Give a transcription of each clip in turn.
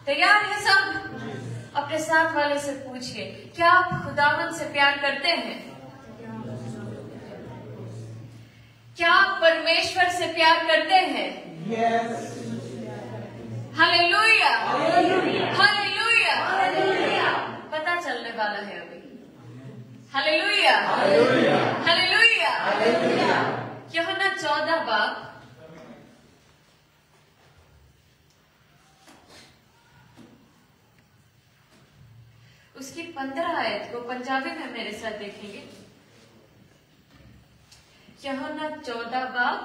तैयार है सब? अपने साथ वाले से पूछिए, क्या आप खुदावंद से प्यार करते हैं? क्या आप परमेश्वर से प्यार करते हैं? हालेलुया, हालेलुया, पता चलने वाला है अभी। Hallelujah, hallelujah. यूहन्ना 14 बाब उसकी 15 आयत को पंजाबी में मेरे साथ देखेंगे। यूहन्ना 14 बाब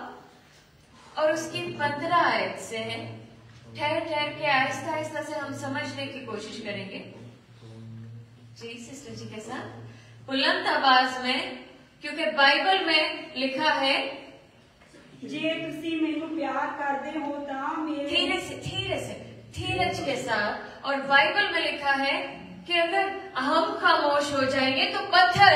और उसकी 15 आयत से ठहर ठहर के आहिस्ता आहिस्ता से हम समझने की कोशिश करेंगे। जी सिस्टर जी के साथ बुलंद आवाज में, क्योंकि बाइबल में लिखा है जे तुसी मैनू प्यार करदे हो तां मेरे, धीरे से धीरज के साथ, और बाइबल में लिखा है कि अगर हम खामोश हो जाएंगे तो पत्थर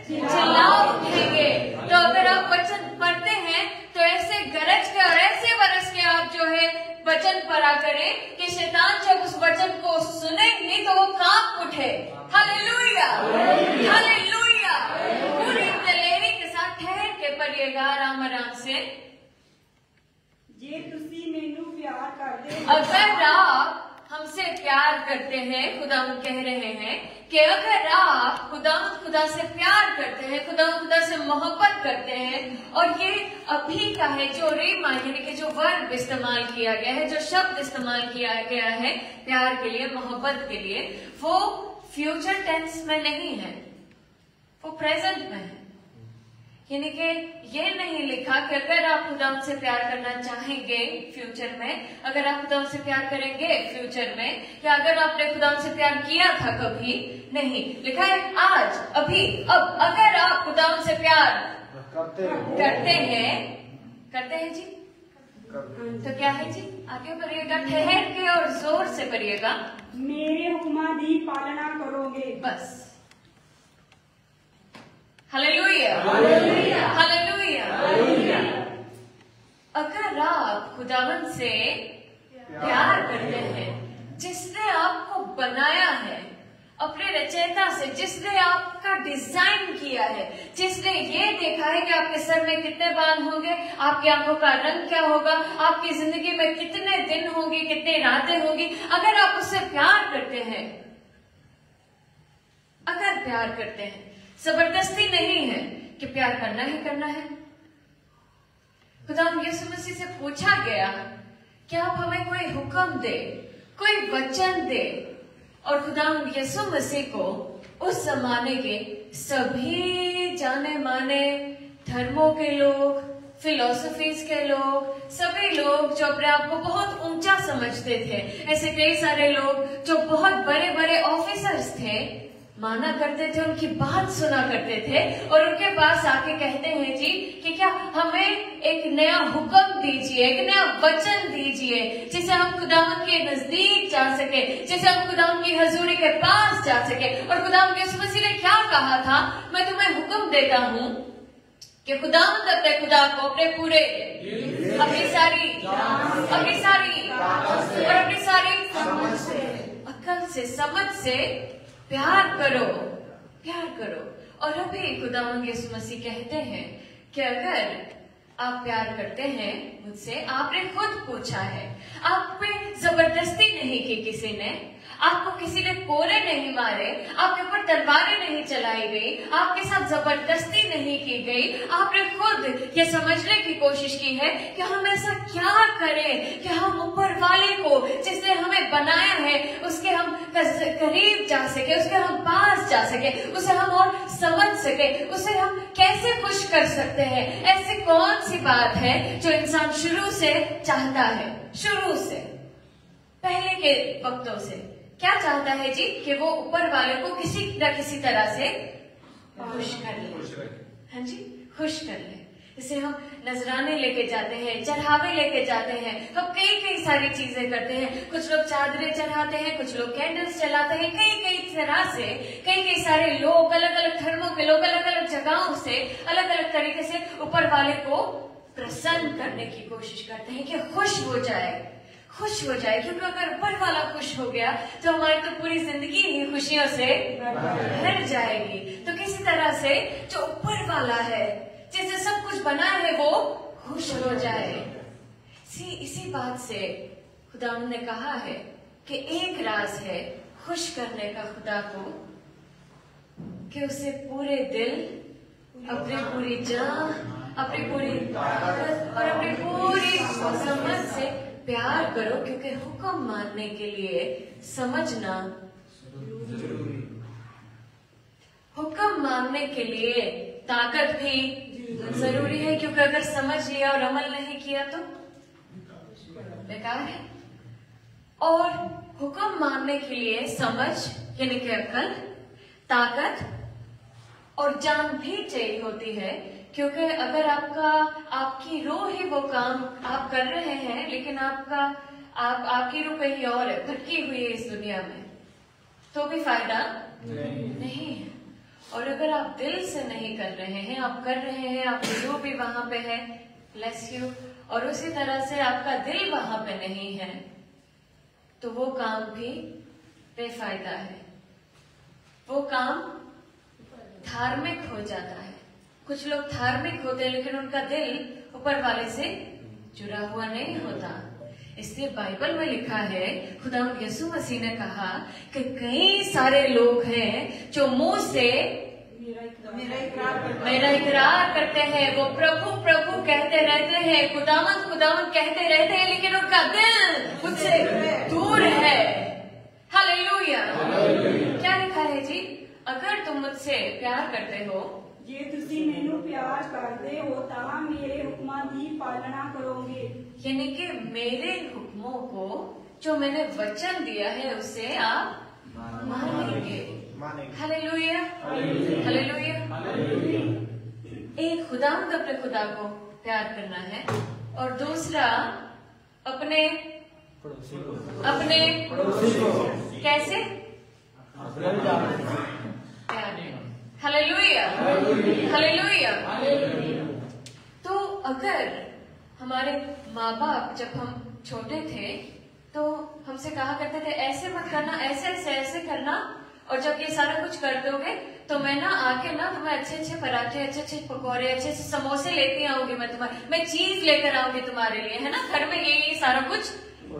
चिल्ला उठेंगे। तो अगर आप वचन पढ़ते हैं तो ऐसे गरज के और ऐसे बरस के आप जो है वचन पढ़ा करें कि शैतान जब उस वचन को सुनेंगे तो वो कांप उठे। Hallelujah, hallelujah. पूरी दलेरी के साथ ठहर के पढ़िएगा, आराम आराम से। जे तुसी मैनू प्यार करदे हो, अगर आप हमसे प्यार करते हैं, खुदावंद कह रहे हैं कि अगर आप खुदा से प्यार करते हैं, खुदा से मोहब्बत करते हैं, और ये अभी का है जो रीमा यानी कि जो वर्ब इस्तेमाल किया गया है, जो शब्द इस्तेमाल किया गया है प्यार के लिए, मोहब्बत के लिए, वो फ्यूचर टेंस में नहीं है, वो प्रेजेंट में है। यानी कि ये नहीं लिखा कि अगर आप खुदा से प्यार करना चाहेंगे फ्यूचर में, अगर आप खुदा से प्यार करेंगे फ्यूचर में, या अगर आपने खुदा से प्यार किया था कभी, नहीं, लिखा है आज, अभी, अब। अगर आप खुदा से प्यार करते हैं जी, तो क्या है जी? आगे बढ़िएगा, ठहर के और जोर से पढ़िएगा। मेरे हुक्मां दी पालना करोगे। बस। Hallelujah, hallelujah, hallelujah. अगर आप खुदावंद से प्यार करते हैं, जिसने आपको बनाया है अपने रचयिता से, जिसने आपका डिजाइन किया है, जिसने ये देखा है कि आपके सर में कितने बाल होंगे, आपकी आंखों का रंग क्या होगा, आपकी जिंदगी में कितने दिन होंगे, कितने रातें होंगी, अगर आप उससे प्यार करते हैं, अगर प्यार करते हैं, जबरदस्ती नहीं है कि प्यार करना ही करना है। खुदा यीशु मसीह से पूछा गया कि आप हमें कोई हुक्म दे, कोई वचन दे, और खुदा यीशु मसीह को उस जमाने के सभी जाने माने धर्मों के लोग, फिलोसफीज के लोग, सभी लोग जो अपने आप को बहुत ऊंचा समझते थे, ऐसे कई सारे लोग जो बहुत बड़े बड़े ऑफिसर्स थे, माना करते थे, उनकी बात सुना करते थे, और उनके पास आके कहते हैं जी कि क्या हमें एक नया हुक्म दीजिए, एक नया वचन दीजिए, जिसे हम खुदावंद के नजदीक जा सके, जिसे हम खुदावंद की हजूरी के पास जा सके। और खुदावंद यीशु मसीह ने क्या कहा था? मैं तुम्हें हुक्म देता हूँ कि खुदावंद अपने खुदा को अपने पूरे, अपनी सारी और अपनी सारी अक्ल से, समझ से प्यार करो, प्यार करो। और अभी खुदावंद यीशु मसीह कहते हैं कि अगर आप प्यार करते हैं मुझसे, आपने खुद पूछा है, आप पे जबरदस्ती नहीं की किसी ने, आपको किसी ने कोड़े नहीं मारे, आपके ऊपर तलवारें नहीं चलाई गई, आपके साथ जबरदस्ती नहीं की गई, आपने खुद ये समझने की कोशिश की है कि हम ऐसा क्या करें कि हम ऊपर वाले को, जिसने हमें बनाया है, उसके हम करीब जा सके, उसके हम पास जा सके, उसे हम और समझ सके, उसे हम कैसे खुश कर सकते हैं। ऐसी कौन सी बात है जो इंसान शुरू से चाहता है, शुरू से, पहले के वक्तों से क्या चाहता है जी? कि वो ऊपर वाले को किसी न किसी तरह से खुश कर ले। हाँ जी, खुश कर ले। जैसे हम नजराने लेके जाते हैं, चढ़ावे लेके जाते हैं, हम कई सारी चीजें करते हैं। कुछ लोग चादरें चढ़ाते हैं, कुछ लोग कैंडल्स जलाते हैं, कई तरह से कई सारे लोग, अलग अलग धर्मों के लोग, अलग अलग जगहों से, अलग अलग तरीके से ऊपर वाले को प्रसन्न करने की कोशिश करते हैं कि खुश हो जाए, खुश हो जाए। क्योंकि अगर ऊपर वाला खुश खुश हो गया तो हमारी तो पूरी जिंदगी ही खुशियों से भर जाएगी। तो किसी तरह से जो ऊपर वाला है, जिससे सब कुछ बना है, वो खुश हो जाए। इसी बात से खुदा ने कहा है कि एक राज है खुश करने का खुदा को, कि उसे पूरे दिल, अपनी पूरी जान, अपनी पूरी ताकत और अपनी पूरी समझ से प्यार करो, क्योंकि हुक्म मानने के लिए समझना जरूरी। हुक्म मानने के लिए ताकत भी जरूरी है, क्योंकि अगर समझ लिया और अमल नहीं किया तो बेकार है। और हुक्म मानने के लिए समझ यानी कि अक्ल, ताकत और जान भी चाहिए होती है, क्योंकि अगर आपकी रूह ही वो काम आप कर रहे हैं, लेकिन आपकी रूह कहीं और है, भटकी हुई है इस दुनिया में, तो भी फायदा नहीं है। और अगर आप दिल से नहीं कर रहे हैं, आप कर रहे हैं, आपकी रूह भी वहां पे है, ब्लेस यू, और उसी तरह से आपका दिल वहां पे नहीं है, तो वो काम भी बेफायदा है। वो काम धार्मिक हो जाता है। कुछ लोग धार्मिक होते हैं, लेकिन उनका दिल ऊपर वाले से जुड़ा हुआ नहीं होता। इसलिए बाइबल में लिखा है, खुदा यीशु मसीह ने कहा कि कई सारे लोग हैं जो मुंह से मेरा इकरार करते हैं, वो प्रभु प्रभु कहते रहते हैं, खुदावंद खुदावंद कहते रहते हैं, लेकिन उनका दिल मुझसे दूर है। हालेलुया। क्या लिखा है जी? अगर तुम मुझसे प्यार करते हो, जे तुसी मैनू प्यार करते हो तां मेरे हुक्मां दी पालना करोगे। यानी कि मेरे हुक्मों को, जो मैंने वचन दिया है, उससे आप मानेंगे। Hallelujah, hallelujah. एक खुदावंद अपने खुदा को प्यार करना है, और दूसरा अपने पड़ोसी को कैसे प्यार। Hallelujah, hallelujah. तो अगर हमारे माँ बाप जब हम छोटे थे तो हमसे कहा करते थे ऐसे मत करना, ऐसे ऐसे ऐसे करना, और जब ये सारा कुछ कर दोगे तो मैं ना आके ना तुम्हें अच्छे अच्छे पराठे, अच्छे अच्छे पकौड़े, अच्छे अच्छे समोसे लेती आऊंगी, मैं चीज लेकर आऊंगी तुम्हारे लिए, है ना, घर में ये सारा कुछ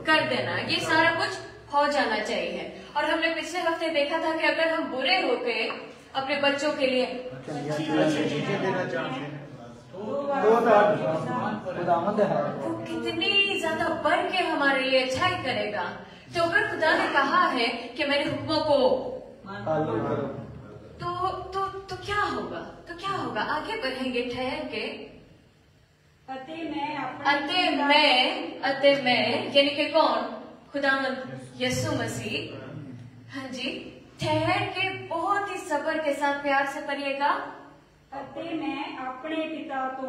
कर देना, ये सारा कुछ हो जाना चाहिए। और हमने पिछले हफ्ते देखा था कि अगर हम बुरे होके अपने बच्चों के लिए वो कितनी ज्यादा बढ़ के हमारे लिए अच्छाई करेगा। तो अगर खुदा ने कहा है कि मेरे हुक्मों को तो क्या होगा? तो क्या होगा? आगे बढ़ेंगे ठहर के। अते मैं यानी कि कौन? खुदावंद यीशु मसीह। हाँ जी, ठहर के बहुत ही सब्र के साथ प्यार से पढ़िएगा। अते मैं अपने पिता तो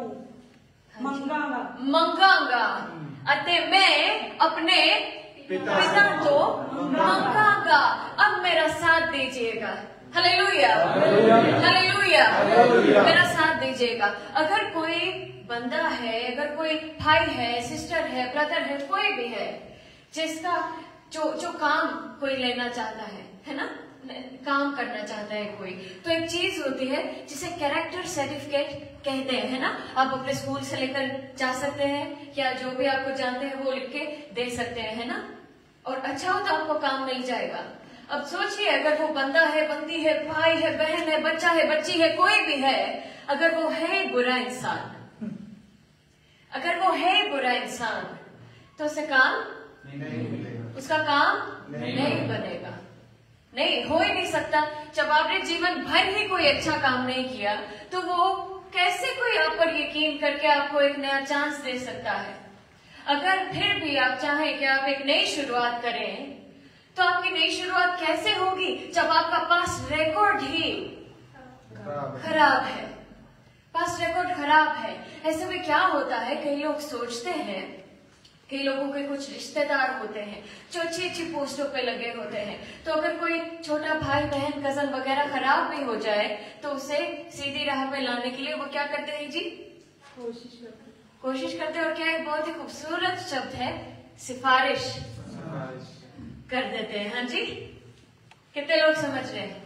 मंगांगा। अते मैं अपने पिता तो मंगांगा। अब मेरा साथ दीजिएगा। Hallelujah, hallelujah. मेरा साथ दीजिएगा। अगर कोई बंदा है, अगर कोई भाई है, सिस्टर है, ब्रदर है, कोई भी है जिसका जो काम कोई लेना चाहता है ना, काम करना चाहता है कोई, तो एक चीज होती है जिसे कैरेक्टर सर्टिफिकेट कहते हैं, है ना। आप अपने स्कूल से लेकर जा सकते हैं, या जो भी आपको जानते हैं वो लिख के दे सकते हैं, है ना, और अच्छा हो तो आपको काम मिल जाएगा। अब सोचिए, अगर वो बंदा है, बंदी है, भाई है, बहन है, बच्चा है, बच्ची है, कोई भी है, अगर वो है बुरा इंसान, अगर वो है बुरा इंसान, तो उसे काम उसका काम नहीं बनेगा, नहीं हो ही नहीं सकता। जब आपने जीवन भर ही कोई अच्छा काम नहीं किया, तो वो कैसे कोई आप पर यकीन करके आपको एक नया चांस दे सकता है? अगर फिर भी आप चाहें कि आप एक नई शुरुआत करें, तो आपकी नई शुरुआत कैसे होगी जब आपका पास्ट रिकॉर्ड ही खराब है? पास्ट रिकॉर्ड खराब है। ऐसे में क्या होता है, कई लोग सोचते हैं, कई लोगों के कुछ रिश्तेदार होते हैं जो अच्छी अच्छी पोस्टों पे लगे होते हैं, तो अगर कोई छोटा भाई बहन कजन वगैरह खराब भी हो जाए तो उसे सीधी राह पे लाने के लिए वो क्या करते हैं जी? कोशिश करते हैं। और क्या एक बहुत ही खूबसूरत शब्द है, सिफारिश। कर देते हैं। हाँ जी, कितने लोग समझ रहे हैं?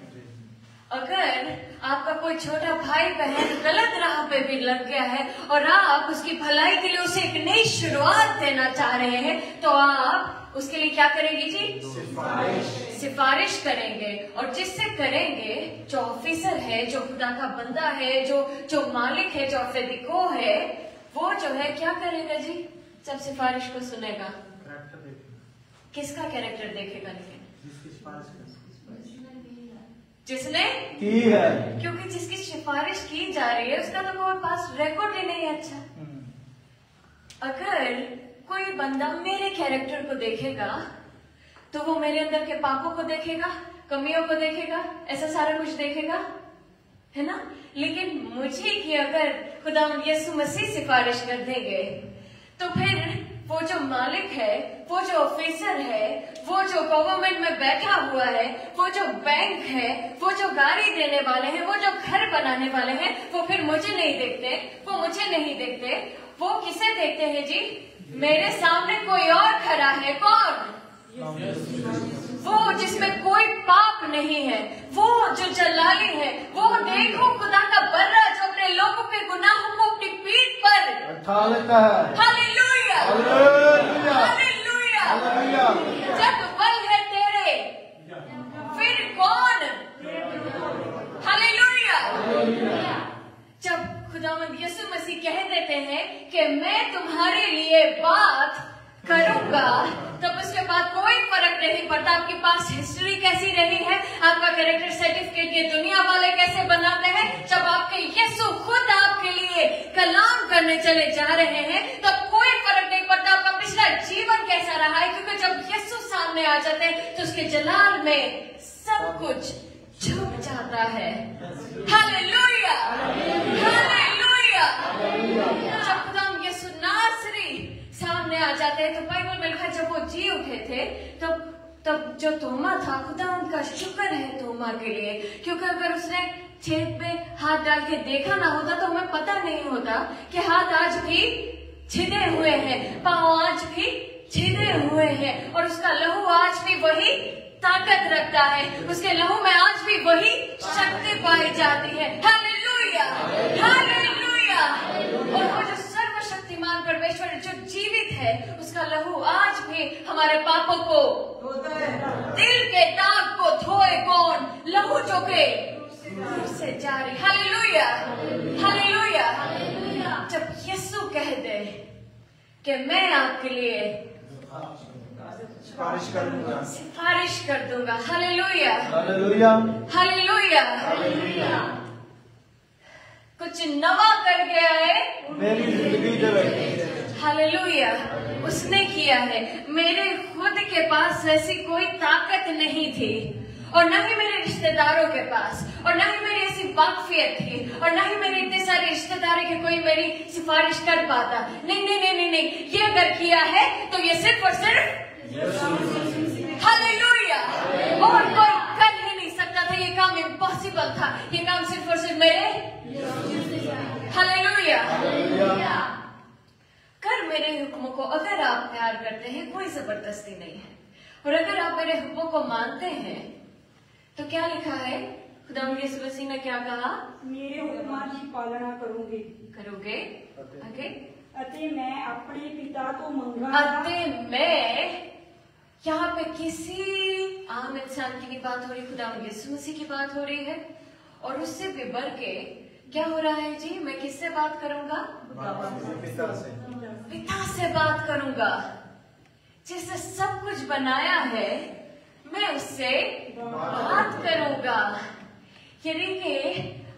अगर आपका कोई छोटा भाई बहन गलत राह पे भी लग गया है और आप उसकी भलाई के लिए उसे एक नई शुरुआत देना चाह रहे हैं, तो आप उसके लिए क्या करेंगे जी? सिफारिश करेंगे। और जिससे करेंगे, जो ऑफिसर है, जो खुदा का बंदा है, जो मालिक है, जो अफेदिको है, वो जो है क्या करेगा जी? जब सिफारिश को सुनेगा, किसका कैरेक्टर देखेगा? लेकिन जिसने की है, क्योंकि जिसकी सिफारिश की जा रही है उसका तो कोई पास रिकॉर्ड ही नहीं है अच्छा। अगर कोई बंदा मेरे कैरेक्टर को देखेगा तो वो मेरे अंदर के पापों को देखेगा, कमियों को देखेगा, ऐसा सारा कुछ देखेगा, है ना? लेकिन मुझे कि अगर खुदा यीशु मसीह सिफारिश कर देंगे, तो फिर वो जो मालिक है, वो जो ऑफिसर है, वो जो गवर्नमेंट में बैठा हुआ है, वो जो बैंक है, वो जो गाड़ी देने वाले हैं, वो जो घर बनाने वाले हैं, वो फिर मुझे नहीं देखते, वो मुझे नहीं देखते, वो किसे देखते हैं जी? मेरे सामने कोई और खड़ा है। कौन? वो जिसमें कोई पाप नहीं है, वो जो जलाली है, वो देखो खुदा का बर्रा जो अपने लोगों के गुनाहों को अपनी पीठ पर उठा लेता है। Hallelujah, hallelujah, hallelujah. जब बल है तेरे, फिर कौन? हालेलुया। जब खुदावंद यीशु मसीह कह देते हैं कि मैं तुम्हारे लिए बात करूंगा, तब उसके बाद कोई फर्क नहीं पड़ता आपके पास हिस्ट्री कैसी रही है, आपका कैरेक्टर सर्टिफिकेट ये दुनिया वाले कैसे बनाते हैं। जब आपके यीशु खुद आपके लिए कलाम करने चले जा रहे हैं, तब कोई फर्क नहीं पड़ता आपका पिछला जीवन कैसा रहा है, क्योंकि जब यीशु सामने आ जाते हैं तो उसके जलाल में सब कुछ झुक जाता है। Hallelujah, hallelujah. जब खुदा यीशु नासरी सामने आ जाते हैं तो बाइबल में लिखा जब वो जी उठे थे तब जो तोमा था, खुदा उनका शुक्र है तोमा के लिए, क्योंकि अगर उसने छेद में हाथ डाल के देखा ना होता तो हमें पता नहीं होता कि हाथ आज भी छिदे हुए हैं, पांव आज भी छिदे हुए हैं, और उसका लहू आज भी वही ताकत रखता है, उसके लहू में आज भी वही शक्ति पाई जाती है। Hallelujah, hallelujah. और वो जो सर्वशक्तिमान परमेश्वर जो जीवित है, उसका लहू आज भी हमारे पापों को, दिल के दाग को धोए कौन? लहू जो के से जारी। Hallelujah, hallelujah. जब यीशु कह दे कि मैं आपके लिए सिफारिश कर दूंगा। Hallelujah, hallelujah, hallelujah. कुछ नवा कर गया है मेरी जिंदगी। हालेलुया, उसने किया है। मेरे खुद के पास ऐसी कोई ताकत नहीं थी, और न ही मेरे रिश्तेदारों के पास, और न ही मेरी ऐसी वाकफियत थी, और न ही मेरे इतने सारे रिश्तेदार कि कोई मेरी सिफारिश कर पाता। नहीं नहीं नहीं नहीं नहीं, ये अगर किया है तो ये सिर्फ और सिर्फ हालेलुया, और कोई कर ही नहीं सकता था। ये काम इम्पॉसिबल था, ये काम सिर्फ और सिर्फ मेरे हालेलुया कर मेरे हुक्मों को अगर आप प्यार करते हैं, कोई जबरदस्ती नहीं है, और अगर आप मेरे हुक्मों को मानते हैं तो क्या लिखा है? खुदा यीशु मसीह ने क्या कहा? मेरे हुक्मां की पालना करोगे। आगे अते मैं अपने पिता तो मंगा। अते मैं, यहाँ पे किसी आम इंसान की नहीं बात हो रही, खुदा यीशु मसीह की बात हो रही है। और उससे भी बढ़ के क्या हो रहा है जी? मैं किससे बात करूंगा? पिता से बात करूंगा, जिससे सब कुछ बनाया है। मैं उससे बात करूंगा। यानी कि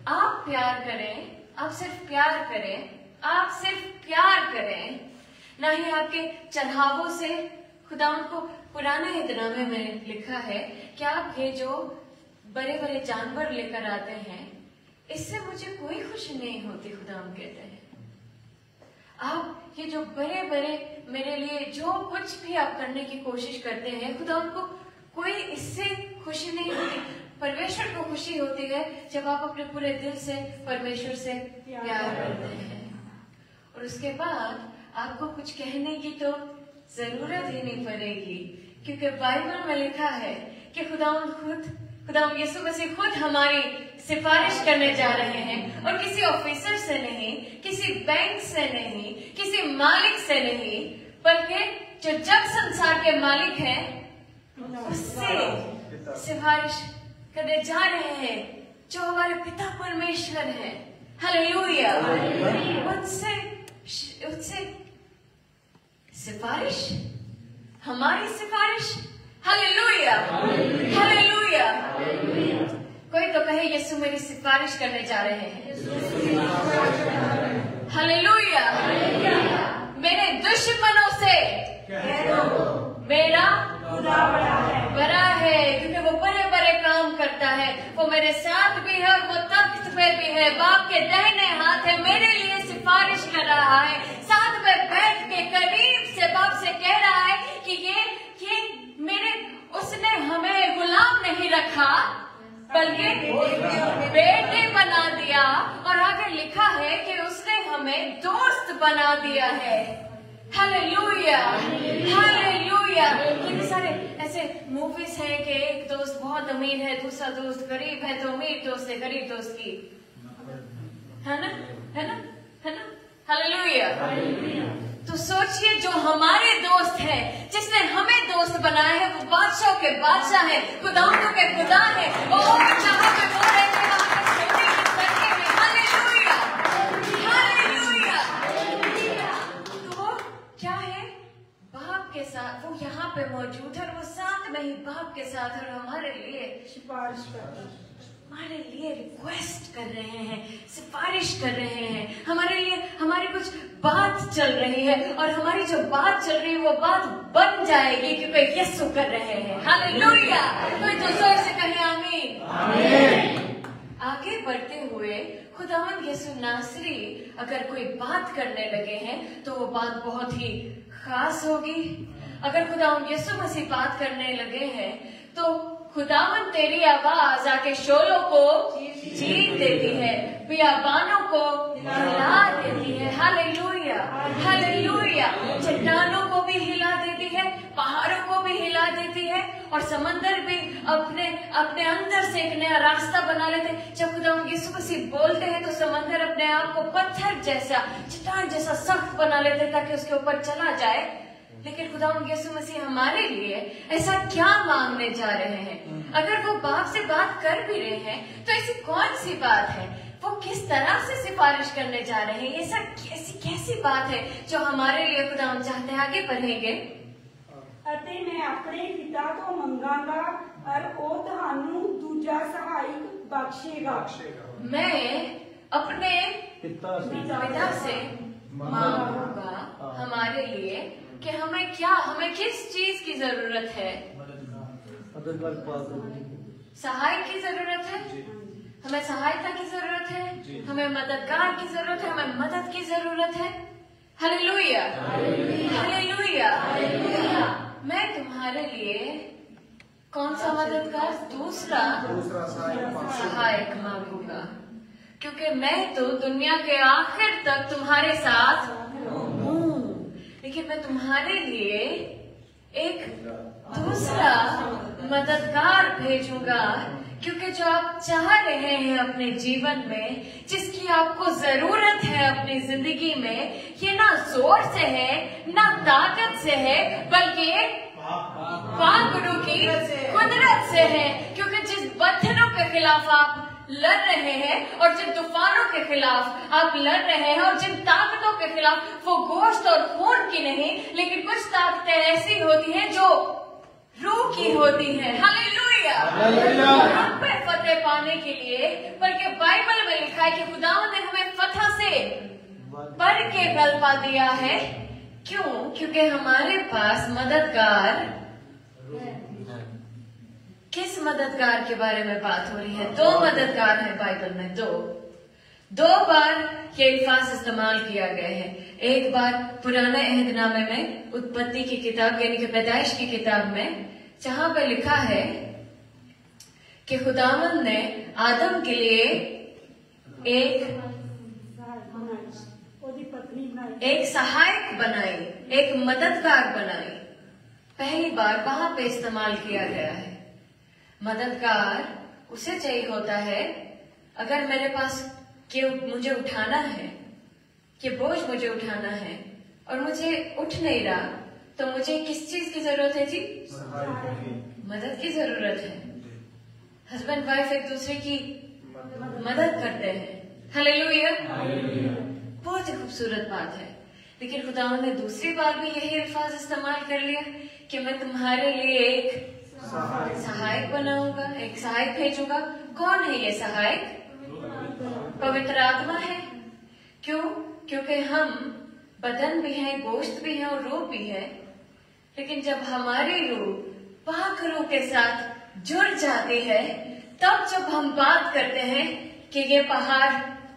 आप प्यार करें, आप सिर्फ प्यार करें, आप सिर्फ प्यार करें, ना ही आपके चढ़ावों से। खुदा को पुराने हिदनामे में लिखा है कि आप ये जो बड़े बड़े जानवर लेकर आते हैं, इससे मुझे कोई खुशी नहीं होती। खुदा कहते हैं आप ये जो बड़े बड़े मेरे लिए जो कुछ भी आप करने की कोशिश करते हैं, खुदा उनको कोई इससे खुशी नहीं होती। परमेश्वर को खुशी होती है जब आप अपने पूरे दिल से परमेश्वर से प्यार करते हैं, और उसके बाद आपको कुछ कहने की तो जरूरत ही नहीं पड़ेगी क्योंकि बाइबल में लिखा है कि खुदावंद यीशु मसीह खुद हमारी सिफारिश करने जा रहे हैं, और किसी ऑफिसर से नहीं, किसी बैंक से नहीं, किसी मालिक से नहीं, बल्कि जो जग संसार के मालिक हैं उससे सिफारिश करने जा रहे हैं, जो हमारे पिता परमेश्वर हैं। हालेलुया। उससे सिफारिश, हमारी सिफारिश। Hallelujah, hallelujah. कोई तो कहे यीशु मेरी सिफारिश करने जा रहे हैं। हालेलुया। मेरे दुश्मनों से मेरा खुदा बड़ा है, क्योंकि वो बड़े बड़े काम करता है। वो मेरे साथ भी है और वो तख्त पे भी है, बाप के दाहिने हाथ है, मेरे लिए सिफारिश कर रहा है। साथ में बैठ के करीब से बाप से कह रहा है कि ये उसने हमें गुलाम नहीं रखा, बल्कि बेटे बना दिया, और आगे लिखा है कि उसने हमें दोस्त बना दिया है। Hallelujah, hallelujah. कितने सारे ऐसे मूवीज हैं कि एक दोस्त बहुत अमीर है, दूसरा दोस्त गरीब है, तो अमीर दोस्त है गरीब दोस्त की, है ना, है ना, है ना। हालेलुया। तो सोचिए, जो हमारे दोस्त है, जिसने हमें दोस्त बनाया है, वो बादशाह के बादशाह है, खुदाओं के खुदा है। वो जहाँ पे वो रहते हैं वहाँ पे सोने की सड़कें में। Hallelujah, hallelujah. तो वो क्या है? बाप के साथ वो यहाँ पे मौजूद है, और वो साथ में ही बाप के साथ और हमारे लिए सिफारिश करता है, हमारे लिए रिक्वेस्ट कर रहे हैं, सिफारिश कर रहे हैं, हमारे लिए हमारी कुछ बात चल रही है, और हमारी जो बात चल रही है वो बात बन जाएगी, क्योंकि यीशु कर रहे हैं। हालेलुया। कोई तो जोर से कहे आमीन। आमीन। आगे बढ़ते हुए खुदावंद यीशु नासरी अगर कोई बात करने लगे हैं तो वो बात बहुत ही खास होगी। अगर खुदावंद यीशु मसीह बात करने लगे हैं तो खुदावंद तेरी आवाज आके शोलों को जीत देती है, बियाबानों को हिला देती है। Hallelujah, hallelujah. चट्टानों को भी हिला देती है, पहाड़ों को भी हिला देती है, और समंदर भी अपने अपने अंदर से एक नया रास्ता बना लेते। जब खुदावंद यीशु मसीह बोलते हैं तो समंदर अपने आप को पत्थर जैसा, चट्टान जैसा सख्त बना लेते ताकि उसके ऊपर चला जाए। लेकिन खुदावंद यीशु मसीह हमारे लिए ऐसा क्या मांगने जा रहे हैं? अगर वो बाप से बात कर भी रहे हैं तो ऐसी कौन सी बात है? वो किस तरह से सिफारिश करने जा रहे हैं? ऐसा कैसी बात है जो हमारे लिए खुदावंद चाहते हैं? आगे बढ़ेंगे। ਅਤੇ मैं अपने पिता को मंगांगा और वो ਤੁਹਾਨੂੰ दूजा सहायक बख्शेगा। मैं अपने पिता से मांगूंगा हमारे लिए कि हमें किस चीज की जरूरत है? सहायक की जरूरत है, हमें सहायता की जरूरत है, हमें मददगार की जरूरत है, हमें मदद की जरूरत है। Hallelujah, hallelujah, hallelujah. मैं तुम्हारे लिए कौन सा मददगार? दूसरा सहायक मांगूंगा, क्योंकि मैं तो दुनिया के आखिर तक तुम्हारे साथ हूँ, लेकिन मैं तुम्हारे लिए एक दूसरा मददगार भेजूंगा, क्योंकि जो आप चाह रहे हैं अपने जीवन में, जिसकी आपको जरूरत है अपनी जिंदगी में, ये ना जोर से है ना ताकत से है, बल्कि पाकड़ों की कुदरत से है। क्योंकि जिस बंधनों के खिलाफ आप लड़ रहे हैं और जिन तूफानों के खिलाफ आप लड़ रहे हैं और जिन ताकतों के खिलाफ, वो गोश्त और खून की नहीं, लेकिन कुछ ताकतें ऐसी होती हैं जो रूह की होती हैं। हालेलुया। हम पे फतेह पाने के लिए, बल्कि बाइबल में लिखा है कि खुदावंद ने हमें फतह से बढ़ के गलबा दिया है। क्यों? क्योंकि हमारे पास मददगार। किस मददगार के बारे में बात हो रही है? दो मददगार है बाइबल में, दो बार ये अल्फाज इस्तेमाल किया गया है। एक बार पुराने अहदनामे में उत्पत्ति की किताब यानी कि पैदाइश की किताब में, जहां पर लिखा है कि खुदावंद ने आदम के लिए एक सहायक बनाई, एक मददगार बनाई। पहली बार वहां पे इस्तेमाल किया गया है। मददगार उसे चाहिए होता है अगर मेरे पास कि मुझे उठाना है, कि बोझ मुझे उठाना है और मुझे उठ नहीं रहा, तो मुझे किस चीज की जरूरत है जी? मदद की जरूरत है। हस्बैंड वाइफ एक दूसरे की मदद करते हैं। हालेलुया। बहुत ही खूबसूरत बात है। लेकिन खुदावंद ने दूसरी बार भी यही अल्फाज इस्तेमाल कर लिया कि मैं तुम्हारे लिए एक सहायक बनाऊंगा, एक सहायक भेजूंगा। कौन है ये सहायक? पवित्र आत्मा है। क्यों? क्योंकि हम बदन भी हैं, गोश्त भी है और रूह भी है। लेकिन जब हमारी रूह पाक रूह के साथ जुड़ जाती है, तब जब हम बात करते हैं कि ये पहाड़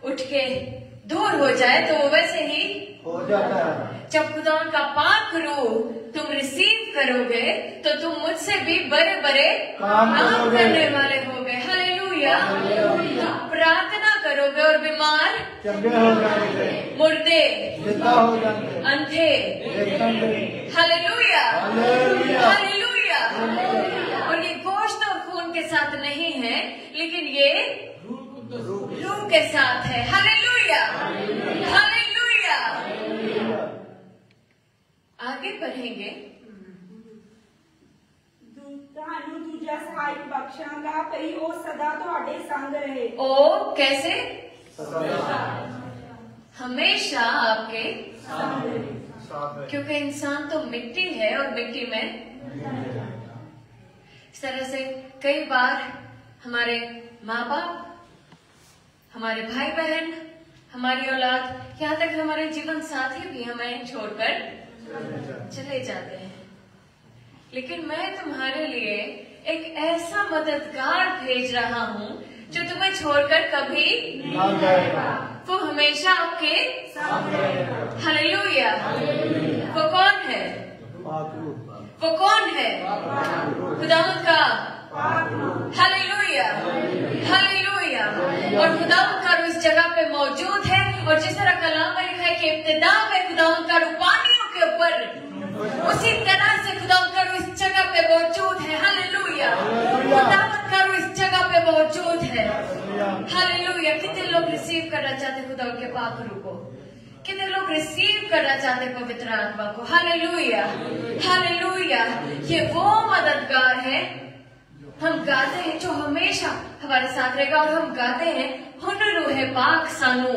उठ के दूर हो जाए, तो वो वैसे ही हो जाता है। जब खुदा का पाक रूह तुम रिसीव करोगे, तो तुम मुझसे भी बड़े बड़े काम करने वाले होगे। हालेलुया। तुम प्रार्थना करोगे और बीमार चंगे हो जाएंगे, मुर्दे जिंदा हो जाएंगे, अंधे हालेलुया हालेलुया। और ये गोश्त और खून के साथ नहीं है, लेकिन ये रूह के साथ है। Hallelujah hallelujah. आगे बढ़ेंगे। ਤੁਹਾਨੂੰ ਦੂਜਾ ਸਹਾਇਕ ਬਖਸ਼ਾਂਗਾ ਭਈ ਉਹ ਸਦਾ ਤੁਹਾਡੇ संग रहे। ओ कैसे? हमेशा आपके साथ। क्योंकि इंसान तो मिट्टी है और मिट्टी में इस तरह से कई बार हमारे माँ बाप, हमारे भाई बहन, हमारी औलाद, यहाँ तक हमारे जीवन साथी भी हमें छोड़कर चले जाते हैं। लेकिन मैं तुम्हारे लिए एक ऐसा मददगार भेज रहा हूँ जो तुम्हें छोड़कर कभी नहीं जाएगा। वो हमेशा आपके साथ रहेगा। हालेलुया। वो कौन है? वो कौन है? खुदावंद का हालेलुया हालेलुया। और खुदावंद का रूह इस जगह पे मौजूद है। और जिस तरह कलाम में लिखा है कि इब्तिदा में खुदावंद का रूह पानियों के ऊपर, उसी तरह से खुदावंद का रूह इस जगह पे मौजूद है। हालेलुया। खुदावंद का रूह इस जगह पे मौजूद है। हालेलुया। कितने लोग रिसीव करना चाहते खुदावंद के पाक रूह को? कितने लोग रिसीव करना चाहते पवित्र आत्मा को? Hallelujah hallelujah. ये वो मददगार है, हम गाते हैं, जो हमेशा हमारे साथ रहेगा। और हम गाते हैं, हुन रूहे पाक सानू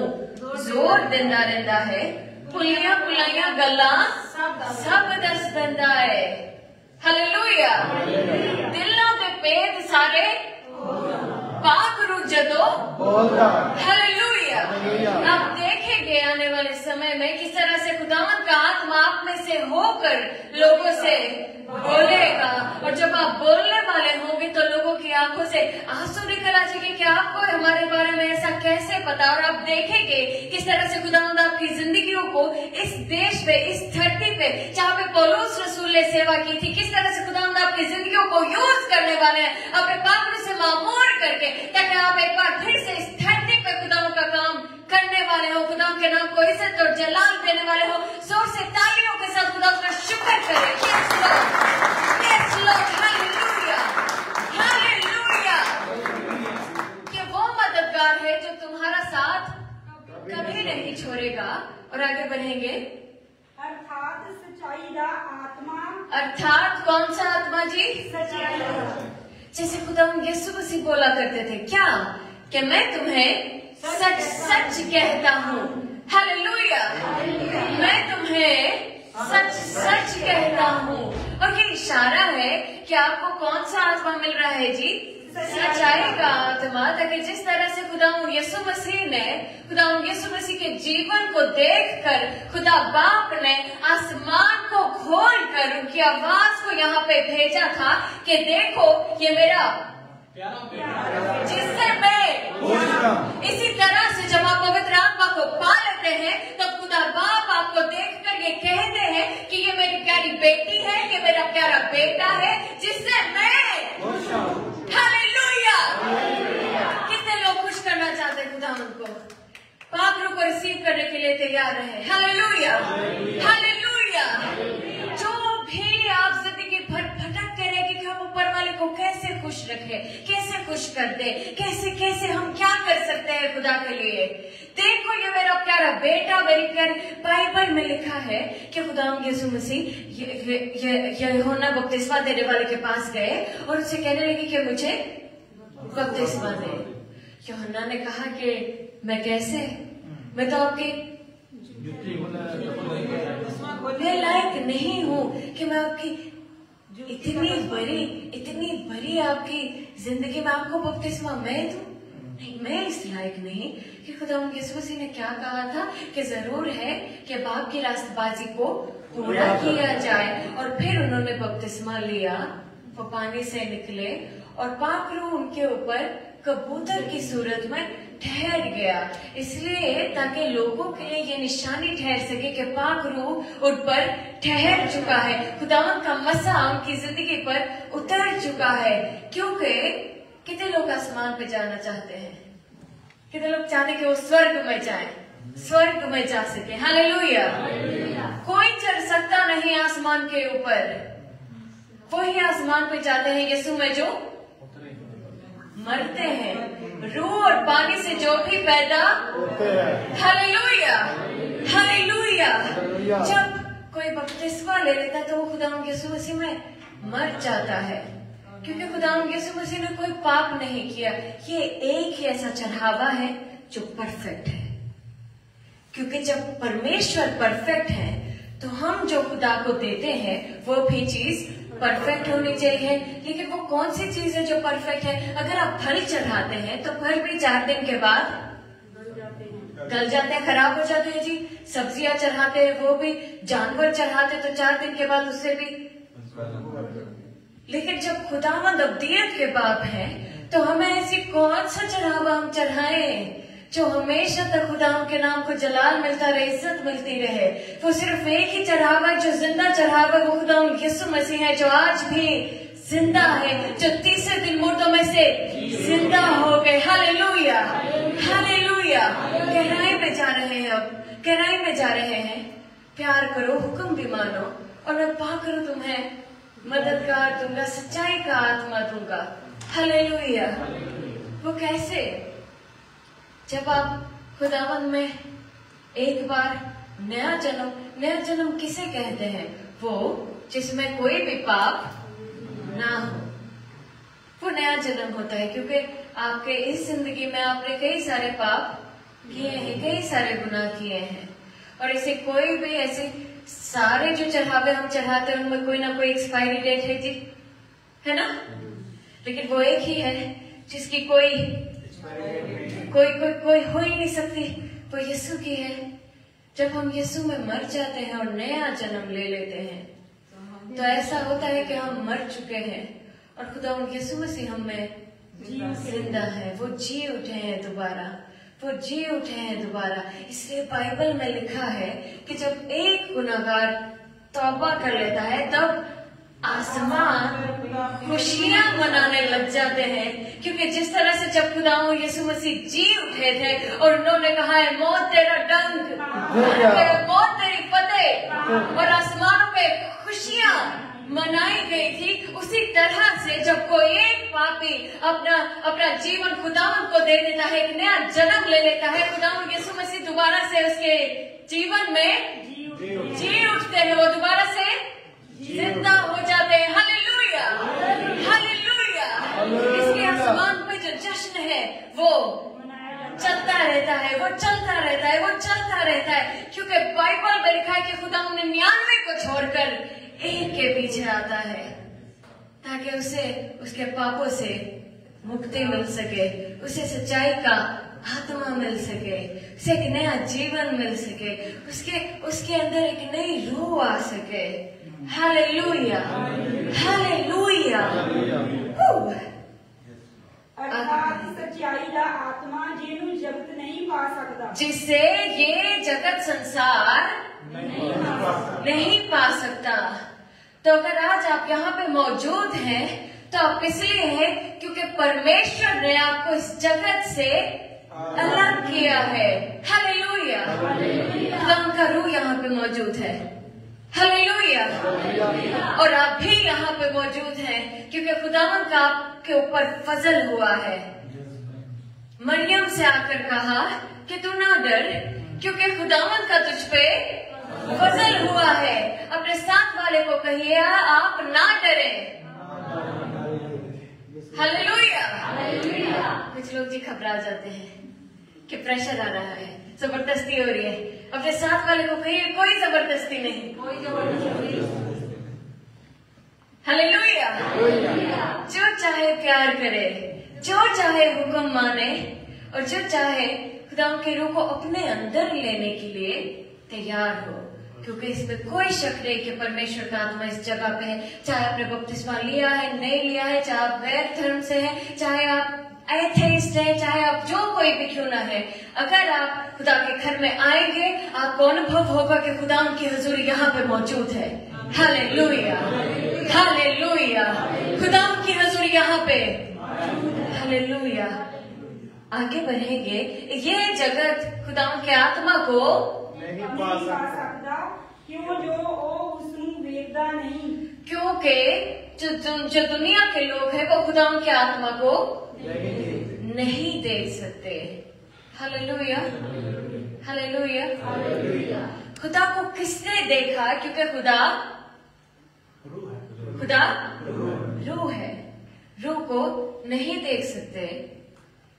जोर दिंदा रहंदा है, पुलियां पुलाइयां गल्लां सब दस दिंदा है। हालेलुया। दिलों दे भेद सारे पाक रूह जदों हालेलुया। आप देखेंगे आने वाले समय में किस तरह से खुदावंद का आत्मा आप में से होकर लोगों से बोलेगा। और जब आप बोलने वाले होंगे तो लोगों की आंखों से आंसू निकल आ जाएंगे कि आपको हमारे बारे में ऐसा कैसे पता। और आप देखेंगे किस तरह से खुदावंद आपकी जिंदगियों को इस देश पे, इस धरती पे जहाँ पे पौलुस रसूल ने सेवा की थी, किस तरह से खुदावंद आपकी जिंदगियों को यूज करने वाले हैं अपने पापों से मामूर करके, ताकि आप एक बार फिर से इस धरती पे खुदावंद का काम करने वाले हो, खुदावंद के नाम को इज्जत और जलाल देने वाले हो। जोर से तालियों के साथ खुदावंद का शुक्र करें। Yes Lord, hallelujah hallelujah. कि वो मददगार है जो तुम्हारा साथ कभी नहीं छोड़ेगा। और आगे बढ़ेंगे। अर्थात सच्चाई दा आत्मा। अर्थात कौन सा आत्मा जी? सच्चाई दा। जैसे खुदावंद यीशु मसीह बोला करते थे, क्या? कि मैं तुम्हें सच सच कहता हूँ। हालेलुया। मैं तुम्हें सच सच कहता हूँ। और ये इशारा है कि आपको कौन सा आत्मा मिल रहा है जी? सच्चाई का आत्मा। ताकि जिस तरह से खुदावंद यीशु मसीह ने, खुदावंद यीशु मसीह के जीवन को देखकर खुदा बाप ने आसमान को खोल कर उनकी आवाज को यहाँ पे भेजा था कि देखो ये मेरा जिससे मैं। इसी तरह से जब आप पवित्र आत्मा को पा लेते हैं तो खुदा बाप आपको देखकर ये कहते हैं कि ये मेरी प्यारी बेटी है, ये मेरा प्यारा बेटा है जिससे मैं। हालेलुया। कितने लोग खुश करना चाहते हैं खुदावंद को? पाक रूह को रिसीव करने के लिए तैयार है। Hallelujah hallelujah. जो भी आप जिंदगी खुश रखे, कैसे खुश कर दे, कैसे कैसे हम क्या कर सकते हैं खुदा के लिए। देखो ये मेरा प्यारा बेटा, मेरी प्यारी, बाइबल में लिखा है कि खुदा यीशु मसीह यूहन्ना बपतिस्मा देने वाले के पास गए और उससे कहने लगे कि मुझे बपतिस्मा दे। यूहन्ना ने कहा कि मैं कैसे, मैं तो आपकी मैं लायक नहीं हूँ कि मैं आपकी इतनी बड़ी आपकी जिंदगी में आपको बपतिस्मा मैं दूं। नहीं, मैं इस लायक नहीं। कि खुदा यीशु मसीह ने क्या कहा था कि जरूर है कि बाप की रास्तबाजी को पूरा किया जाए। और फिर उन्होंने बपतिस्मा लिया, वो पानी से निकले और पाक रूह उनके ऊपर कबूतर की सूरत में ठहर गया, इसलिए ताकि लोगों के लिए ये निशानी ठहर सके कि पाक रूह उन पर ठहर चुका है, खुदावंद का मसा उनकी जिंदगी पर उतर चुका है। क्योंकि कितने लोग आसमान पे जाना चाहते हैं, कितने लोग चाहते हैं कि वो स्वर्ग में जाए, स्वर्ग में जा सके। हालेलुया। कोई चढ़ सकता नहीं आसमान के ऊपर, वही आसमान पे जाते हैं यीशु में जो मरते हैं, रूह और पानी से जो भी पैदा। Hallelujah, hallelujah. जब कोई बपतिस्मा ले लेता तो वो खुदा यीशु मसीह में मर जाता है, क्योंकि खुदा यीशु मसीह ने कोई पाप नहीं किया। ये एक ही ऐसा चढ़ावा है जो परफेक्ट है, क्योंकि जब परमेश्वर परफेक्ट है तो हम जो खुदा को देते हैं वो भी चीज परफेक्ट होनी चाहिए। लेकिन वो कौन सी चीज है जो परफेक्ट है? अगर आप फल चढ़ाते हैं तो फल भी 4 दिन के बाद गल जाते हैं, खराब हो जाते हैं जी। सब्जियां चढ़ाते हैं, वो भी जानवर चढ़ाते तो 4 दिन के बाद उससे भी। लेकिन जब खुदावंद अब्दियत के बाप है तो हमें ऐसी कौन सा चढ़ावा हम चढ़ाएं जो हमेशा तक खुदा के नाम को जलाल मिलता रहे, इज्जत मिलती रहे। वो सिर्फ एक ही चढ़ावा जो जिंदा चढ़ावा, वो खुदा यीशु मसीह है जो आज भी जिंदा है, जो तीसरे दिन मुर्दों में से जिंदा हो गए। Hallelujah, hallelujah. गहराई में जा रहे हैं, अब गहराई में जा रहे हैं। प्यार करो, हुक्म भी मानो, और मैं पा करूं तुम्हें मददगार दूंगा, सच्चाई का आत्मा दूंगा। हालेलुया। वो कैसे? जब आप खुदावंद में एक बार नया जन्म किसे कहते हैं? वो जिसमें कोई भी पाप ना हो, वो नया जन्म होता है। क्योंकि आपके इस जिंदगी में आपने कई सारे पाप किए हैं, कई सारे गुनाह किए हैं, और ऐसे कोई भी ऐसे सारे जो चढ़ावे हम चढ़ाते हैं उनमें कोई ना कोई एक्सपायरी डेट है जी, है ना? लेकिन वो एक ही है जिसकी कोई हो ही नहीं सकती, वो यीशु की है। जब हम यीशु में मर जाते हैं और नया जन्म ले लेते हैं तो ऐसा होता है कि हम मर चुके हैं और खुदा यीशु मसीह हम में जिंदा है, वो जी उठे हैं दोबारा, वो जी उठे हैं दोबारा। इसलिए बाइबल में लिखा है कि जब एक गुनाहगार तौबा कर लेता है तब आसमान खुशियां मनाने लग जाते हैं, क्योंकि जिस तरह से जब खुदा यीशु मसीह जी उठे थे और उन्होंने कहा है मौत तेरा डंक, मौत तेरी फतेह, और आसमानों पे खुशियां मनाई गई थी, उसी तरह से जब कोई एक पापी अपना जीवन खुदावंद को दे देता है, एक नया जन्म ले लेता है, खुदावंद यीशु मसीह दोबारा से उसके जीवन में जी उठते हैं, वो दोबारा से जिंदा हो जाते हैं। Hallelujah, hallelujah. इसके आसमान पे जो जश्न है वो चलता रहता है, वो चलता रहता है, वो चलता रहता है, क्योंकि बाइबल में लिखा है कि खुदा 99 को छोड़कर एक के पीछे आता है ताकि उसे उसके पापों से मुक्ति मिल सके, उसे सच्चाई का आत्मा मिल सके, उसे एक नया जीवन मिल सके, उसके अंदर एक नई रूह आ सके। Hallelujah, hallelujah. अर्थात सच्चाई का आत्मा जिन्हें जगत नहीं पा सकता, जिसे ये जगत संसार नहीं पा सकता। तो अगर आज आप यहाँ पे मौजूद हैं तो आप इसलिए हैं क्योंकि परमेश्वर ने आपको इस जगत से अलग किया है। हालेलुया। खुदा का रूह यहाँ पे मौजूद है, हालेलुया। और आप भी यहाँ पे मौजूद हैं क्योंकि खुदावन का आपके ऊपर फजल हुआ है। मरियम से आकर कहा कि तू ना डर क्योंकि खुदावन का तुझ पे फजल हुआ है। अपने साथ वाले को कहिए आप ना डरें। हालेलुया। कुछ लोग जी घबरा जाते हैं कि प्रेशर आ रहा है, जबरदस्ती हो रही है। अपने साथ वाले को कहिए कोई जबरदस्ती नहीं, कोई जबरदस्ती नहीं। हालेलुया। जो चाहे प्यार करे, जो चाहे हुक्म माने और जो चाहे खुदा के रूह को अपने अंदर लेने के लिए तैयार हो, क्योंकि इसमें कोई शक नहीं कि परमेश्वर का आत्मा इस जगह पे है। चाहे आपने बपतिस्मा लिया है, नहीं लिया है, चाहे आप गैर धर्म से हैं, चाहे आप एथेइस्ट है, चाहे आप जो कोई भी क्यों ना है, अगर आप खुदा के घर में आएंगे आपको अनुभव होगा कि खुदा की हजूरी यहाँ पे मौजूद है। Hallelujah, hallelujah. खुदा की हजूरी यहाँ पे, हालेलुया। आगे बढ़ेंगे। ये जगत खुदा के आत्मा को नहीं पा सकता क्यों जो वो उसਨੂੰ वेखदा नहीं, क्योंकि जो दुनिया के लोग हैं वो खुदा के आत्मा को नहीं देख सकते। Hallelujah, hallelujah. खुदा को किसने देखा? क्योंकि खुदा रूह है। रूह को नहीं देख सकते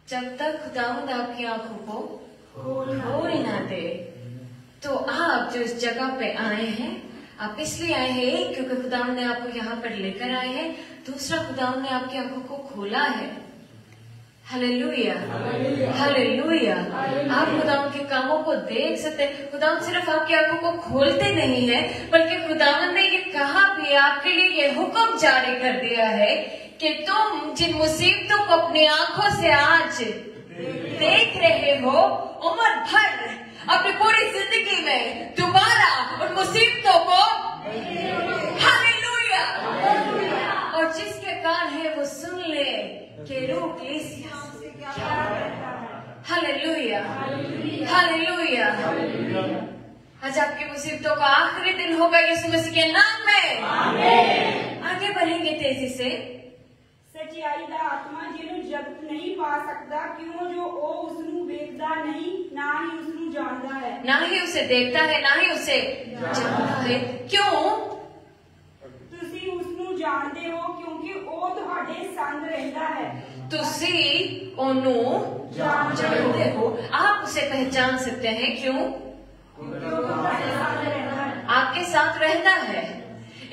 जब तक खुदावंद आपकी आंखों को खोल ना दे। तो आप जो इस जगह पे आए हैं, आप इसलिए आए हैं क्योंकि खुदावंद ने आपको यहाँ पर लेकर आए हैं। दूसरा, खुदावंद ने आपकी आंखों को खोला है। Hallelujah, hallelujah. आप खुदावंद के कामों को देख सकते हैं। खुदावंद सिर्फ आपकी आंखों को खोलते नहीं है, बल्कि खुदावंद ने ये कहा भी, आपके लिए ये हुक्म जारी कर दिया है कि तुम जिन मुसीबतों को अपनी आंखों से आज देख रहे हो, उम्र भर अपनी पूरी जिंदगी में दोबारा उन मुसीबतों को, हालेलुया, और जिसके कान है वो सुन ले कि रूह कलीसिया से क्या कहता है। Hallelujah, hallelujah. आज आपकी मुसीबतों का आखिरी दिन होगा यीशु मसीह के नाम में। आमीन। आगे बढ़ेंगे तेजी से। सच्चाई का आत्मा जिन्हों जगत नहीं पा सकता क्यों जो वो उसਨੂੰ वेखदा नहीं, ना ही उसਨੂੰ जानता है, ना ही उसे देखता है, ना ही उसे जानता है। क्यों? तुसी उसਨੂੰ जानते हो क्योंकि वो तुम्हारे संग रहता है। तुसी ओनू जानते हो, आप उसे पहचान सकते हैं। क्यों? आपके साथ रहता है।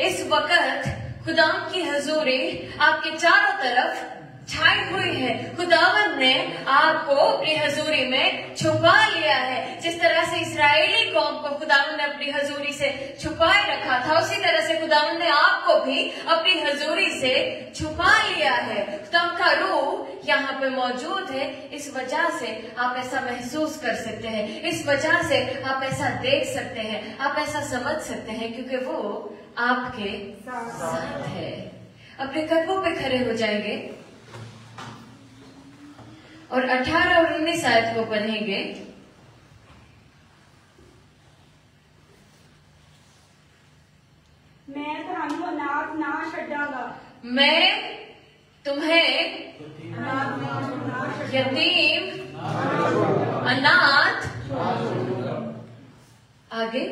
इस वक्त खुदा की हजूरी आपके चारों तरफ छाई हुई है। खुदावंद ने आपको अपनी हजूरी में छुपा लिया है। जिस तरह से इस्राएली कौम को खुदावंद ने अपनी हजूरी से छुपाए रखा था, उसी तरह से खुदावंद ने आपको भी अपनी हजूरी से छुपा लिया है। खुदा का रूह यहाँ पे मौजूद है। इस वजह से आप ऐसा महसूस कर सकते हैं, इस वजह से आप ऐसा देख सकते हैं, आप ऐसा समझ सकते हैं, क्योंकि वो आपके साथ है। अपने कदमों पे खड़े हो जाएंगे और 18 और 19 आयत को पढ़ेंगे। मैं तुहानू अनाथ ना छड्डांगा, मैं तुम्हें यतीम अनाथ, आगे,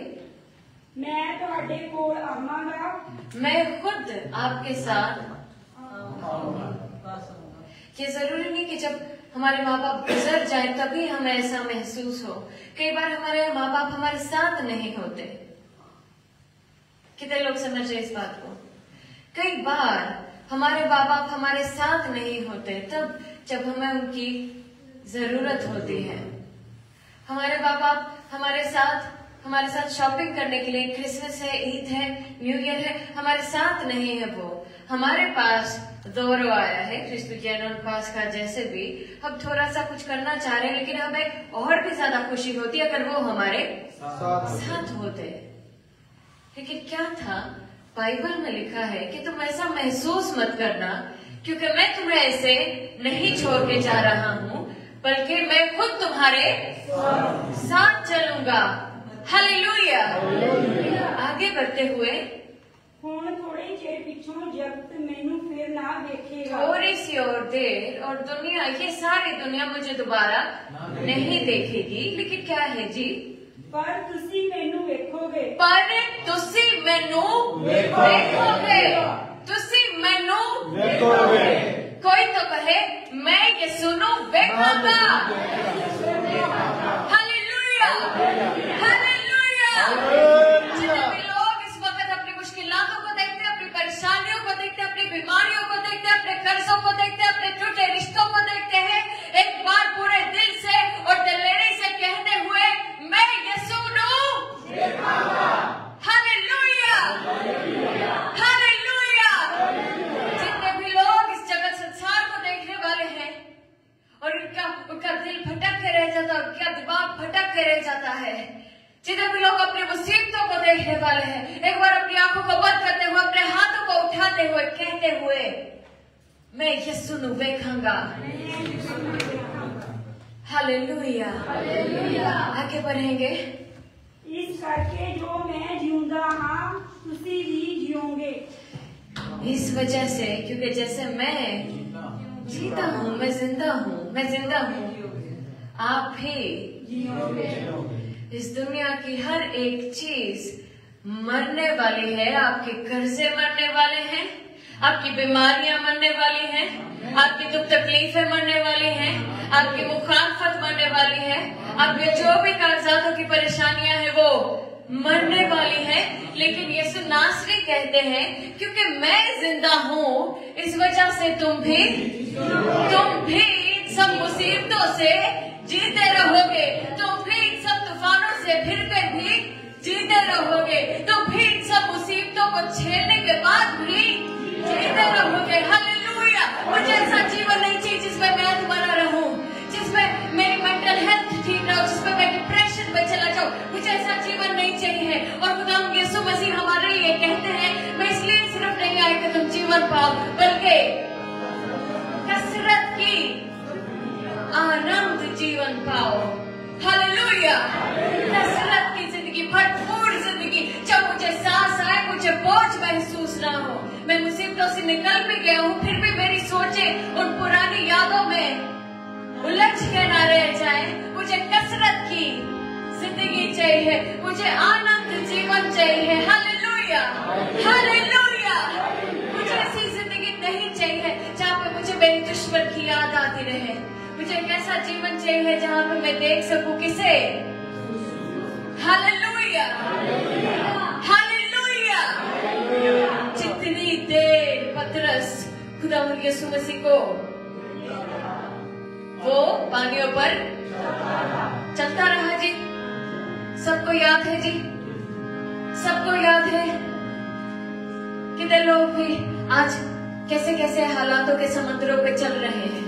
मैं तुहाडे कोल आवांगा, मैं खुद आपके साथ। ये जरूरी नहीं कि जब हमारे माँ बाप गुजर जाए तभी हमें ऐसा महसूस हो। कई बार हमारे माँ बाप हमारे साथ नहीं होते। कितने लोग समझ रहे इस बात को? कई बार हमारे माँ बाप हमारे साथ नहीं होते तब जब हमें उनकी जरूरत होती है। हमारे माँ बाप हमारे साथ शॉपिंग करने के लिए, क्रिसमस है, ईद है, न्यू ईयर है, हमारे साथ नहीं है। वो हमारे पास दौरो आया है, क्रिस्टोजैनोन पास का, जैसे भी हम थोड़ा सा कुछ करना चाह रहे हैं, लेकिन हमें और भी ज्यादा खुशी होती है अगर वो हमारे साथ होते। लेकिन क्या था, बाइबल में लिखा है कि तुम ऐसा महसूस मत करना क्योंकि मैं तुम्हें ऐसे नहीं छोड़ के जा रहा हूँ, बल्कि मैं खुद तुम्हारे साथ चलूंगा। हालेलुया। आगे बढ़ते हुए ਹੁਣ ਥੋੜੇ ਚਿਰ ਪਿੱਛੋਂ ਜਗਤ ਮੈਨੂੰ ਫਿਰ ਨਾ ਵੇਖੇਗਾ थोड़ी सी और देर और दुनिया, ये सारी दुनिया मुझे दोबारा नहीं देखेगी, लेकिन क्या है जी? ਪਰ ਤੁਸੀਂ ਮੈਨੂੰ ਵੇਖੋਗੇ पर तुसी मैनू देखोगे, तुसी मैनू देखोगे। कोई तो कहे मैं यीशु नू वेखांगा। Hallelujah, hallelujah. जितने भी लोग इस वक्त अपनी मुश्किलों को देखते, अपनी परेशानियों को देखते, अपनी बीमारियों को देखते, अपने कर्जों को देखते, अपने टूटे रिश्तों को देखते हैं, एक बार पूरे दिल से और दिलेरी से कहते हुए मैं यीशु नू देखांगा। Hallelujah, hallelujah. जितने भी लोग इस जगत संसार को देखने वाले हैं और उनका दिल भटक के रह जाता है, उनका दिमाग भटक के रह जाता है, जितने भी लोग अपनी मुसीबतों को देखने वाले हैं, एक बार अपनी आंखों को बंद करते हुए, अपने हाथों को उठाते हुए, कहते हुए मैं यीशु नू वेखांगा। हालेलुया, आगे बढ़ेंगे। ਇਸ ਕਰਕੇ ਜੋ ਮੈਂ ਜਿਉਂਦਾ ਹਾਂ ਤੁਸੀਂ ਵੀ ਜਿਓਗੇ इस वजह से, क्योंकि जैसे मैं जीता हूँ, मैं जिंदा हूँ, आप भी ਜਿਓਗੇ इस दुनिया की हर एक चीज मरने वाली है। आपके कर्जे मरने वाले हैं, आपकी बीमारियां मरने वाली हैं, आपकी दुख तकलीफें मरने वाली हैं, आपकी मुखालफत मरने वाली है, आपके जो भी कागजातों की परेशानियां हैं वो मरने वाली है। लेकिन यीशु नासरी कहते हैं क्योंकि मैं जिंदा हूँ, इस वजह से तुम भी सब मुसीबतों से जीते रहोगे, तुम भी सब तूफानों से फिर कर भी जीते रहोगे, तुम भी सब मुसीबतों को झेलने के बाद भी जीते रहोगे। हालेलुया। मुझे ऐसा जीवन नहीं चाहिए जिसमें मैं तुम्हारा रहूं, जिसमें मेरी मेंटल हेल्थ ठीक ना हो, जिसमें मैं डिप्रेशन में चला जाऊं। मुझे ऐसा जीवन नहीं चाहिए। और खुदा यीशु मसीह हमारे लिए कहते हैं मैं इसलिए सिर्फ नहीं आया कि तुम जीवन पाओ, बल्कि कसरत की आनंद जीवन पाओ। हालेलुया। कसरत की जिंदगी, भरपूर जिंदगी, जब मुझे सांस आए, मुझे बोझ महसूस ना हो, मैं मुसीबतों से निकल भी गया हूँ, फिर भी मेरी सोचें उन पुरानी यादों में उलझ के ना रह जाए। मुझे कसरत की जिंदगी चाहिए, मुझे आनंद जीवन चाहिए। Hallelujah, hallelujah. मुझे ऐसी जिंदगी नहीं चाहिए जहाँ पे मुझे मेरे दुश्मन की याद आती रहे। मुझे एक ऐसा जीवन चाहिए जहाँ पे मैं देख सकूं किसे। Hallelujah, hallelujah. जितनी देर पतरस खुदा यीशु मसीह को वो पानियों पर चलता रहा जी, सबको याद है जी, सबको याद है। कितने लोग भी आज कैसे कैसे हालातों के समुद्रों पे चल रहे हैं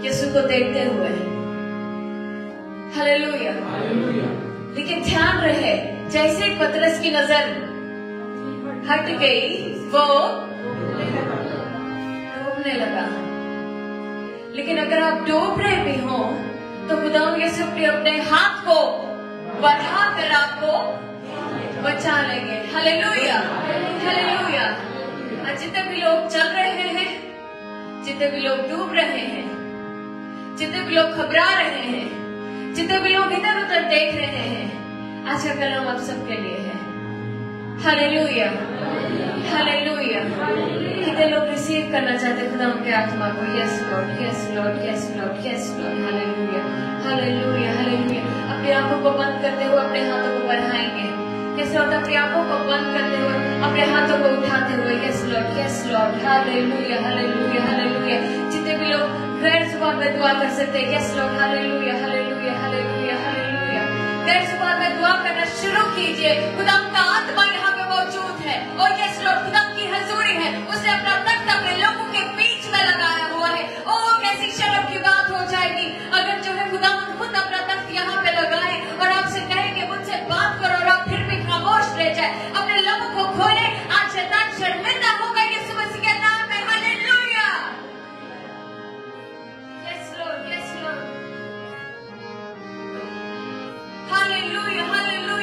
यीशु को देखते हुए। हालेलुया। लेकिन ध्यान रहे, जैसे पतरस की नजर हट गई वो डूबने लगा। लेकिन अगर आप डूब रहे भी हो तो खुदा यीशु अपने हाथ को बढ़ा कर आपको बचा लेंगे। Hallelujah, hallelujah. आज जितने भी लोग चल रहे हैं, जितने भी लोग डूब रहे हैं, जितने भी लोग घबरा रहे हैं, जितने भी लोग इधर उधर देख रहे हैं, आज का कलाम आप सबके लिए है। Hallelujah, hallelujah. कितने लोग रिसीव करना चाहते खुदा उनके आत्मा को? Yes Lord, yes Lord, yes Lord, yes Lord. Hallelujah, hallelujah, hallelujah. अपनी आंखों को बंद करते हुए अपने हाथों को बढ़ाएंगे। Yes Lord. अपनी आंखों को बंद करते हुए अपने हाथों को उठाते हुए yes Lord, yes Lord. Hallelujah, hallelujah, hallelujah. जितने भी लोग गैर जुबान में दुआ कर सकते हैं, yes Lord. Hallelujah, hallelujah, hallelujah, hallelujah. गैर जुबान में दुआ करना शुरू कीजिए। खुदा का आत्मा यहाँ पे मौजूद है और यस लॉर्ड खुदा की हजूरी है। उसने अपना तख्त अपने लोगों के बीच में लगाया हुआ है। ओ कैसी शर्म की बात हो जाएगी अगर जो है खुदा खुद अपना तख्त यहाँ पे लगाए और आपसे कहेंगे मुझसे बात करो और आप फिर भी खामोश रह जाए। अपने लोगों को खोले। आज शैतान शर्मिंदा होगा यीशु मसीह के नाम में। Hallelujah, yes Lord, yes Lord. Hallelujah, hallelujah.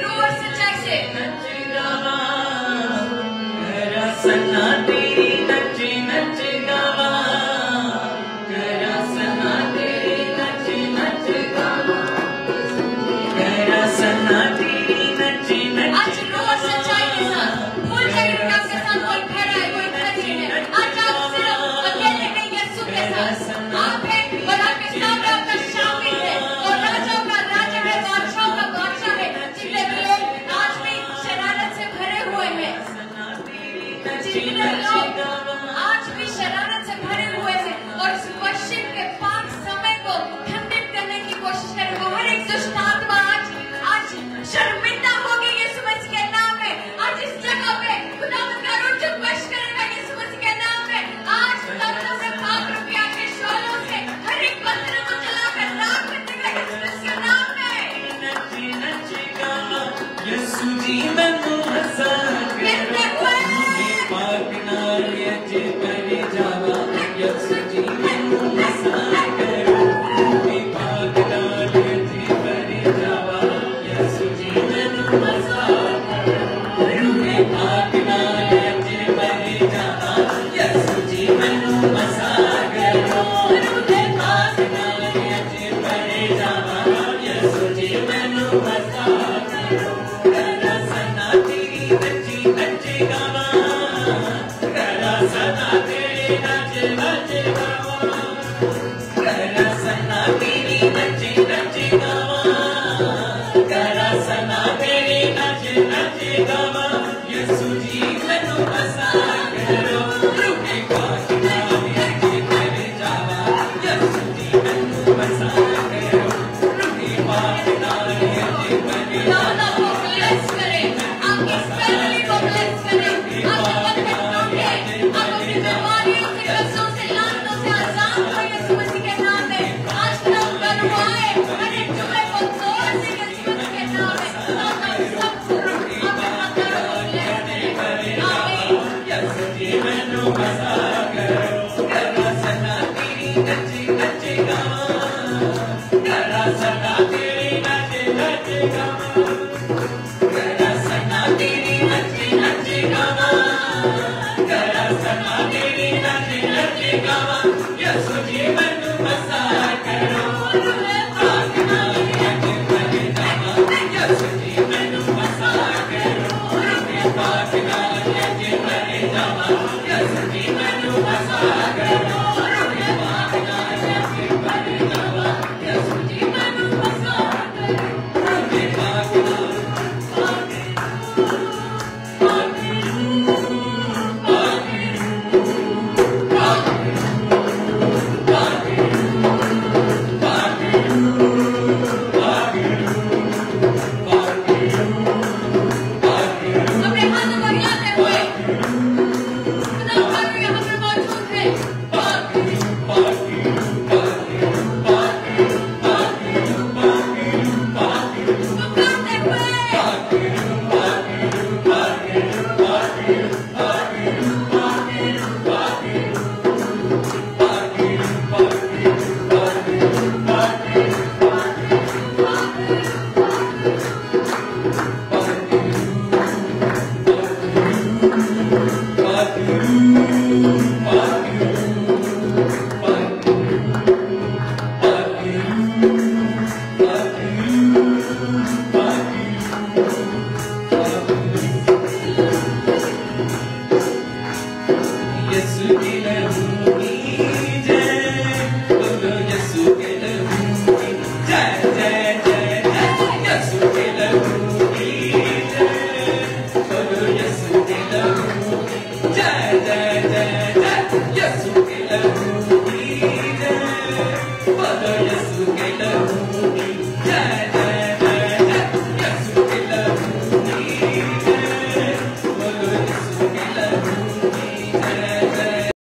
रूह और सच्चाई से जीत रहे लोग आज भी शरारत से भरे हुए थे और इस वर्शिप के पाक समय को खंडित करने की कोशिश कर रहे हो। हर एक दुष्ट आत्मा आज शर्मिंदा होगी यीशु मसीह के नाम में। आज इस जगह पे खुदावंद का रुचक वश करेगा यीशु मसीह के नाम में। आज खुदावंद अपने पाप रुपया के शोलों से हर एक बंधन को जलाकर राख कर देगा यीशु मसीह के नाम में। यीशु जी मैनू हसा कहते हुए पाक नाल जे परे जावा यीशु जी मैनू हसा करो पाक नाल जे परे जावा यीशु जी मैनू हसा करो पाक नाल जे परे जावा यीशु जी मैनू हसा करो पाक नाल जे परे जावा यीशु जी मैनू हसा करो सना तेरी नची नची गावा सना तेरी नची नची गावा सना तेरी नची नची गावा सना तेरी नची नची गावा यीशु जी मैनू हसा करो रूहे पाक नाल जे परे जावा यीशु जी मैनू हसा करो रूहे पाक नाल जे परे जावा यीशु जी मैनू हसा करो पाक नाल जे परे जावा यीशु जी मैनू हसा करो पाक नाल